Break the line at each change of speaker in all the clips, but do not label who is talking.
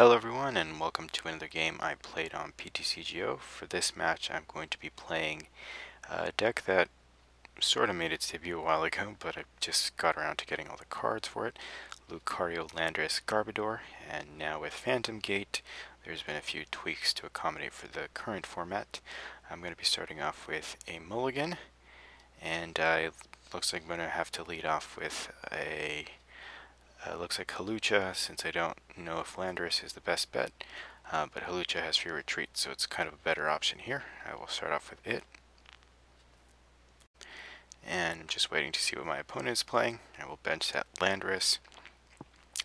Hello everyone and welcome to another game I played on PTCGO. For this match I'm going to be playing a deck that sort of made its debut a while ago, but I just got around to getting all the cards for it. Lucario, Landorus, Garbodor, and now with Phantom Gate there's been a few tweaks to accommodate for the current format. I'm going to be starting off with a mulligan, and looks like I'm going to have to lead off with a looks like Halucha, since I don't know if Landorus is the best bet, but Halucha has free retreat, so it's kind of a better option here. I will start off with it. And I'm just waiting to see what my opponent is playing. I will bench that Landorus.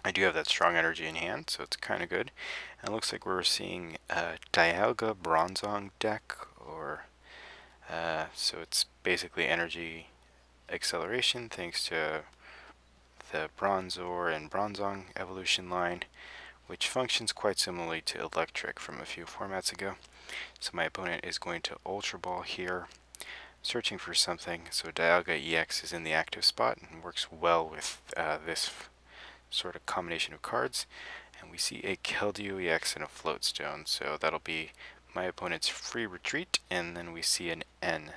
I do have that strong energy in hand, so it's kind of good. And it looks like we're seeing a Dialga Bronzong deck, or so it's basically energy acceleration thanks to the Bronzor and Bronzong evolution line, which functions quite similarly to Electric from a few formats ago. So my opponent is going to Ultra Ball here, searching for something. So Dialga EX is in the active spot and works well with this sort of combination of cards. And we see a Keldeo EX and a Floatstone, so that'll be my opponent's free retreat, and then we see an N.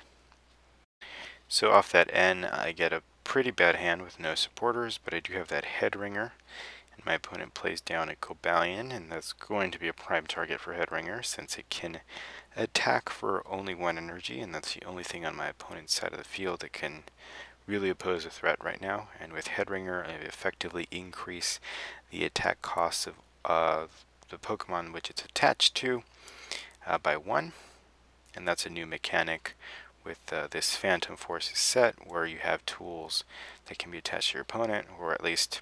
So off that N, I get a pretty bad hand with no supporters, but I do have that Headringer, and my opponent plays down a Cobalion, and that's going to be a prime target for Headringer since it can attack for only one energy, and that's the only thing on my opponent's side of the field that can really oppose a threat right now. And with Headringer, I effectively increase the attack costs of the Pokemon which it's attached to by 1, and that's a new mechanic with this Phantom Forces set, where you have tools that can be attached to your opponent, or at least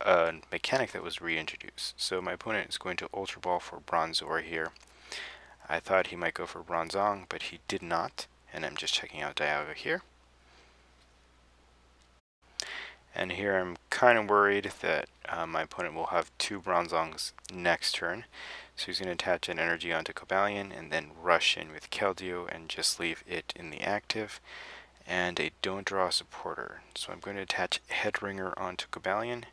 a mechanic that was reintroduced. So my opponent is going to Ultra Ball for Bronzor here. I thought he might go for Bronzong, but he did not, and I'm just checking out Dialga here. And here I'm kind of worried that my opponent will have 2 Bronzongs next turn. So he's going to attach an energy onto Cobalion and then rush in with Keldeo and just leave it in the active. And a Don't Draw supporter. So I'm going to attach Headringer onto Cobalion.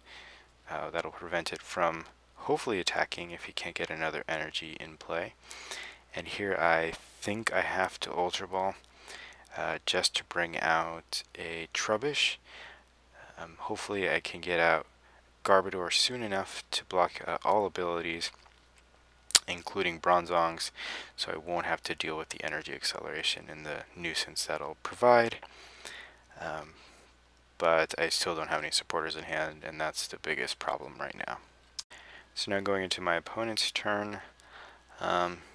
That'll prevent it from hopefully attacking if he can't get another energy in play. And here I think I have to Ultra Ball just to bring out a Trubbish. Hopefully I can get out Garbodor soon enough to block all abilities, including Bronzongs, so I won't have to deal with the energy acceleration and the nuisance that'll provide. But I still don't have any supporters in hand, and that's the biggest problem right now. So now going into my opponent's turn,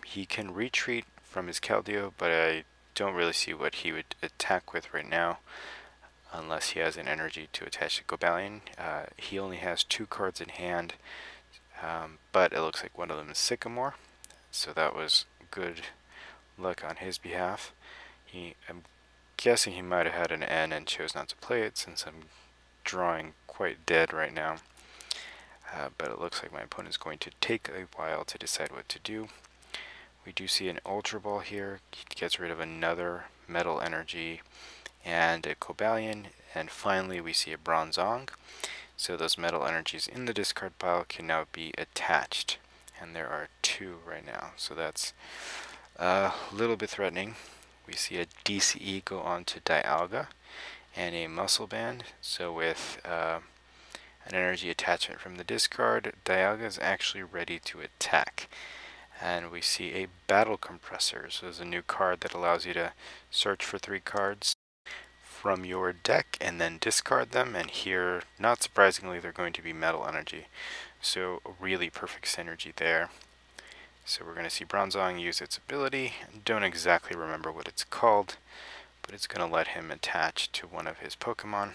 he can retreat from his Keldeo, but I don't really see what he would attack with right now, unless he has an energy to attach to Cobalion. He only has 2 cards in hand, but it looks like one of them is Sycamore, so that was good luck on his behalf. I'm guessing he might have had an N and chose not to play it, since I'm drawing quite dead right now. But it looks like my opponent is going to take a while to decide what to do. We do see an Ultra Ball here. He gets rid of another Metal Energy and a Cobalion, and finally we see a Bronzong. So those Metal Energies in the discard pile can now be attached, and there are 2 right now, so that's a little bit threatening. We see a DCE go on to Dialga and a Muscle Band, so with an energy attachment from the discard, Dialga is actually ready to attack. And we see a Battle Compressor, so there's a new card that allows you to search for 3 cards from your deck and then discard them, and here, not surprisingly, they're going to be Metal Energy, so a really perfect synergy there. So we're going to see Bronzong use its ability. Don't exactly remember what it's called, but it's going to let him attach to one of his Pokemon.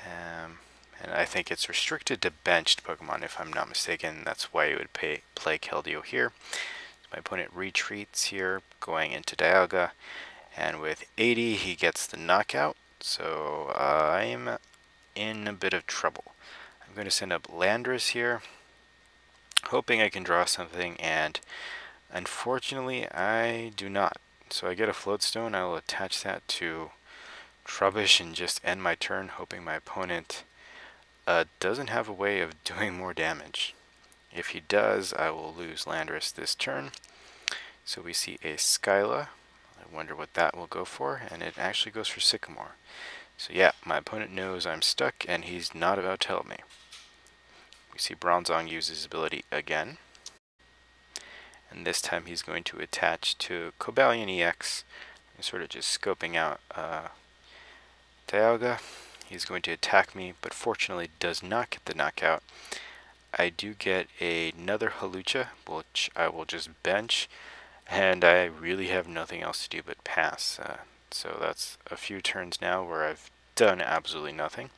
And I think it's restricted to benched Pokemon, if I'm not mistaken. That's why you would play Keldeo here. So my opponent retreats here, going into Dialga, and with 80 he gets the knockout, so I'm in a bit of trouble. I'm going to send up Landorus here, hoping I can draw something, and unfortunately I do not. So I get a Floatstone. I will attach that to Trubbish and just end my turn, hoping my opponent doesn't have a way of doing more damage. If he does, I will lose Landorus this turn. So we see a Skyla. I wonder what that will go for, and it actually goes for Sycamore. So yeah, my opponent knows I'm stuck, and he's not about to help me. We see Bronzong use his ability again. And this time he's going to attach to Cobalion EX, sort of just scoping out Dialga. He's going to attack me, but fortunately does not get the knockout. I do get another Hawlucha, which I will just bench, and I really have nothing else to do but pass. So that's a few turns now where I've done absolutely nothing.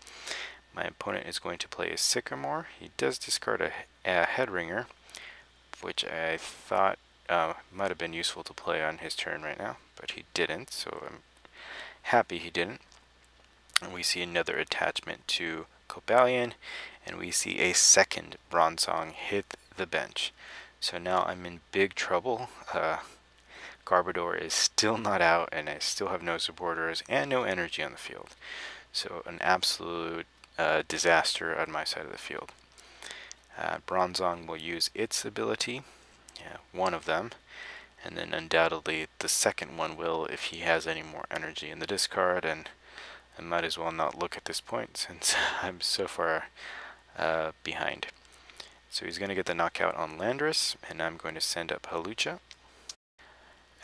My opponent is going to play a Sycamore. He does discard a Headringer, which I thought might have been useful to play on his turn right now, but he didn't, so I'm happy he didn't. And we see another attachment to Cobalion, and we see a second Bronzong hit the bench. So now I'm in big trouble. Garbodor is still not out, and I still have no supporters and no energy on the field. So an absolute disaster on my side of the field. Bronzong will use its ability, one of them, and then undoubtedly the second one will if he has any more energy in the discard, and I might as well not look at this point since I'm so far behind. So he's going to get the knockout on Landorus, and I'm going to send up Hawlucha.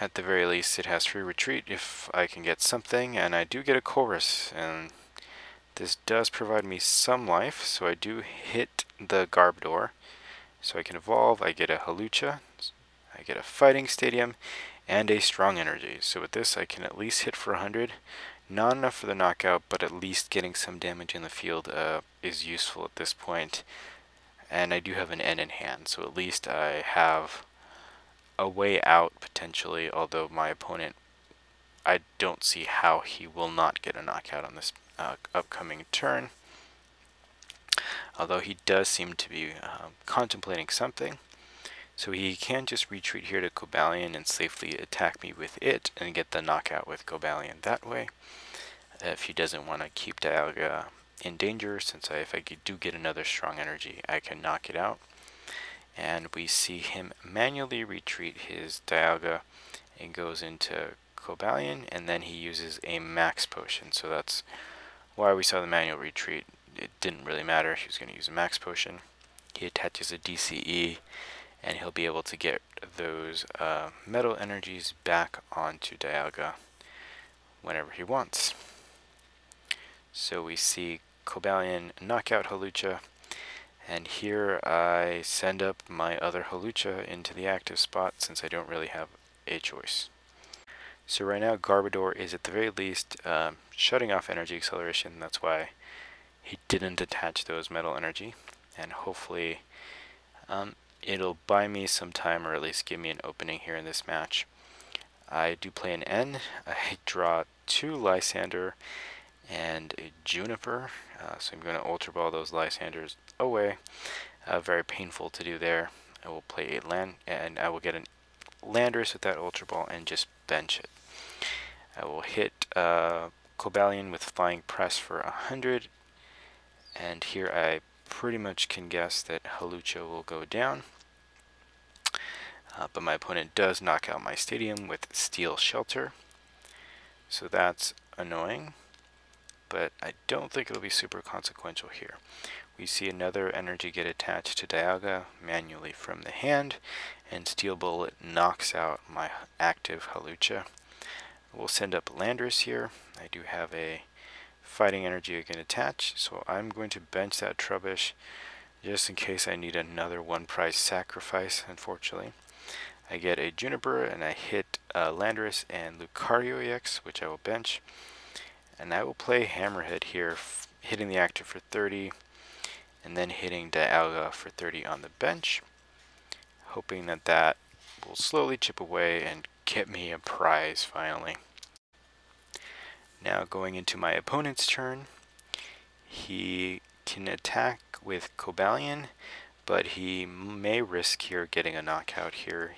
At the very least, it has free retreat if I can get something, and I do get a chorus, and this does provide me some life, so I do hit the Garbodor. So I can evolve, I get a Hawlucha, I get a Fighting Stadium, and a Strong Energy. So with this, I can at least hit for 100. Not enough for the knockout, but at least getting some damage in the field is useful at this point. And I do have an N in hand, so at least I have a way out potentially, although my opponent, I don't see how he will not get a knockout on this upcoming turn. Although he does seem to be contemplating something. So he can just retreat here to Cobalion and safely attack me with it and get the knockout with Cobalion that way. If he doesn't want to keep Dialga in danger, since if I do get another Strong Energy, I can knock it out. And we see him manually retreat his Dialga and goes into Cobalion, and then he uses a Max Potion. So that's why we saw the manual retreat. It didn't really matter. He was going to use a Max Potion. He attaches a DCE, and he'll be able to get those metal energies back onto Dialga whenever he wants. So we see Cobalion knock out Hawlucha, and here I send up my other Hawlucha into the active spot since I don't really have a choice. So right now Garbodor is at the very least shutting off energy acceleration. That's why he didn't attach those metal energy, and hopefully it'll buy me some time, or at least give me an opening here in this match. I do play an N. I draw 2 Lysander and a Juniper, so I'm going to Ultra Ball those Lysanders away. Very painful to do there. I will play a land, and I will get an Landorus with that Ultra Ball and just bench it. I will hit Cobalion with Flying Press for 100, and here I pretty much can guess that Hawlucha will go down. But my opponent does knock out my Stadium with Steel Shelter, so that's annoying, but I don't think it'll be super consequential here. We see another energy get attached to Dialga manually from the hand, and Steel Bullet knocks out my active Hawlucha. We'll send up Landorus here. I do have a Fighting Energy I can attach, so I'm going to bench that Trubbish just in case I need another one-prize sacrifice, unfortunately. I get a Juniper, and I hit Landorus and Lucario EX, which I will bench. And I will play Hammerhead here, hitting the active for 30, and then hitting Dialga for 30 on the bench, hoping that that will slowly chip away and get me a prize finally. Now going into my opponent's turn, he can attack with Cobalion, but he may risk here getting a knockout here.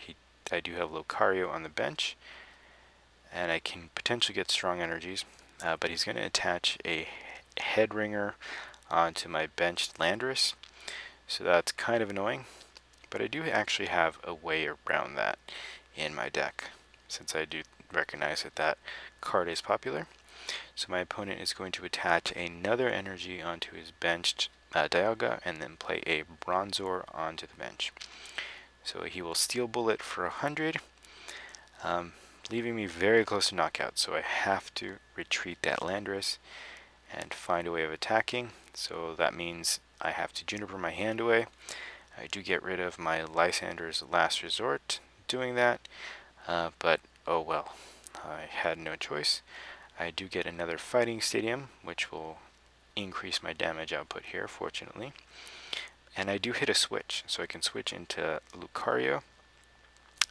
I do have Lucario on the bench, and I can potentially get Strong Energies, but he's going to attach a Headringer onto my benched Landorus, so that's kind of annoying. but I do actually have a way around that in my deck, since I do recognize that that card is popular. So my opponent is going to attach another energy onto his benched Dialga and then play a Bronzor onto the bench. So he will Steel Bullet for 100, leaving me very close to knockout. So I have to retreat that Landorus and find a way of attacking. So that means I have to Juniper my hand away. I do get rid of my Lysander's Last Resort doing that, but oh well, I had no choice. I do get another Fighting Stadium, which will increase my damage output here, fortunately. And I do hit a switch, so I can switch into Lucario,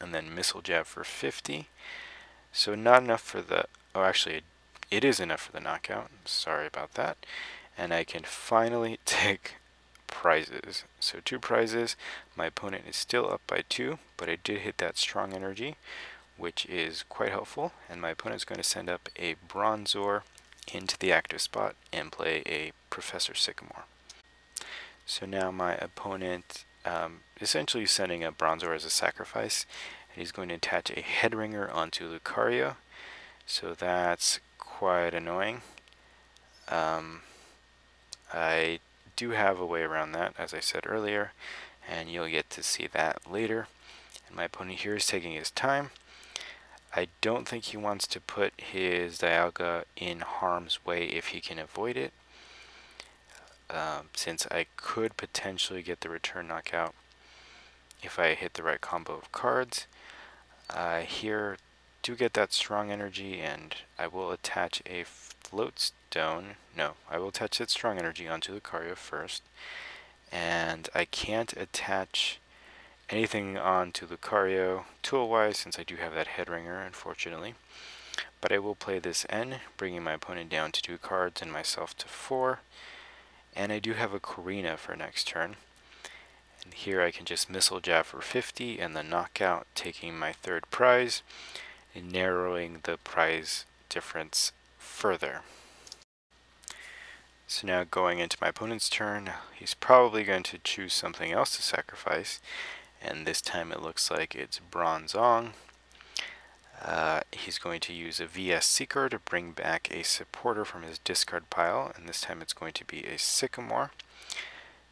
and then Missile Jab for 50. So not enough for the, oh actually it is enough for the knockout, sorry about that. And I can finally take prizes. So 2 prizes, my opponent is still up by 2, but I did hit that strong energy, which is quite helpful, and my opponent is going to send up a Bronzor into the active spot and play a Professor Sycamore. So now my opponent essentially sending a Bronzor as a sacrifice, and he's going to attach a Headringer onto Lucario, so that's quite annoying. I do have a way around that, as I said earlier, and you'll get to see that later. And my opponent here is taking his time. I don't think he wants to put his Dialga in harm's way if he can avoid it, since I could potentially get the return knockout if I hit the right combo of cards. Here do get that strong energy, and I will attach a Floatstone. No, I will attach that strong energy onto Lucario first, and I can't attach anything onto Lucario tool-wise since I do have that Headringer, unfortunately. But I will play this N, bringing my opponent down to 2 cards and myself to 4. And I do have a Korrina for next turn. And here I can just Missile Jab for 50 and the knockout, taking my 3rd prize and narrowing the prize difference further. So now going into my opponent's turn, he's probably going to choose something else to sacrifice. And this time it looks like it's Bronzong. He's going to use a VS Seeker to bring back a supporter from his discard pile, and this time it's going to be a Sycamore.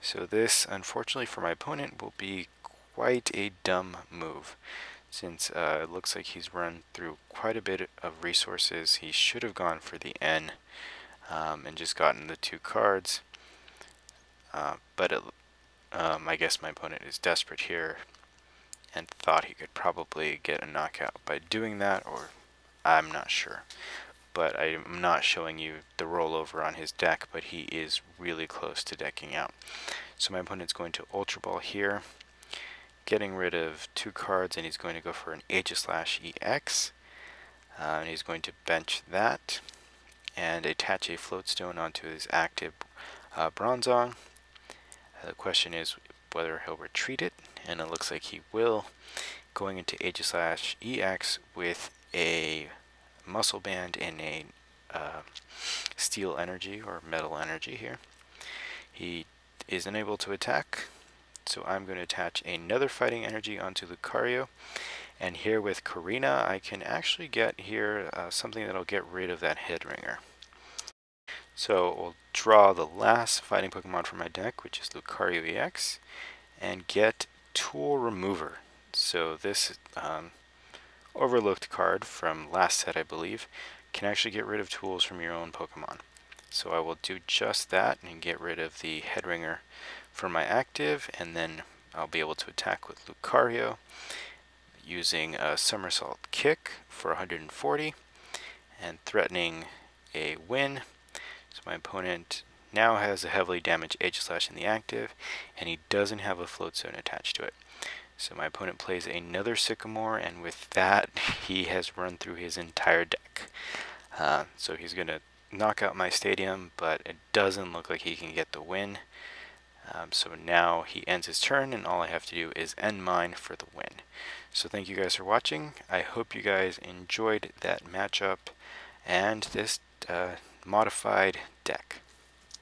So this, unfortunately for my opponent, will be quite a dumb move, since it looks like he's run through quite a bit of resources. He should have gone for the N and just gotten the 2 cards, but I guess my opponent is desperate here and thought he could probably get a knockout by doing that, or I'm not sure. But I'm not showing you the rollover on his deck, but he is really close to decking out. So my opponent's going to Ultra Ball here, getting rid of 2 cards, and he's going to go for an Aegislash EX. And he's going to bench that and attach a Floatstone onto his active Bronzong. The question is whether he'll retreat it, and it looks like he will, going into Aegislash EX with a Muscle Band and a Steel Energy or Metal Energy here. He is unable to attack, so I'm going to attach another Fighting Energy onto Lucario, and here with Korrina I can actually get here something that'll get rid of that Headringer. So we'll draw the last fighting Pokemon from my deck, which is Lucario EX, and get Tool Remover. So this overlooked card from last set, I believe, can actually get rid of tools from your own Pokemon. So I will do just that and get rid of the Headringer for my active, and then I'll be able to attack with Lucario using a Somersault Kick for 140 and threatening a win. So my opponent now has a heavily damaged Aegislash in the active, and he doesn't have a Floatstone attached to it. So my opponent plays another Sycamore, and with that he has run through his entire deck. So he's going to knock out my stadium, but it doesn't look like he can get the win. So now he ends his turn, and all I have to do is end mine for the win. So thank you guys for watching. I hope you guys enjoyed that matchup and this modified deck.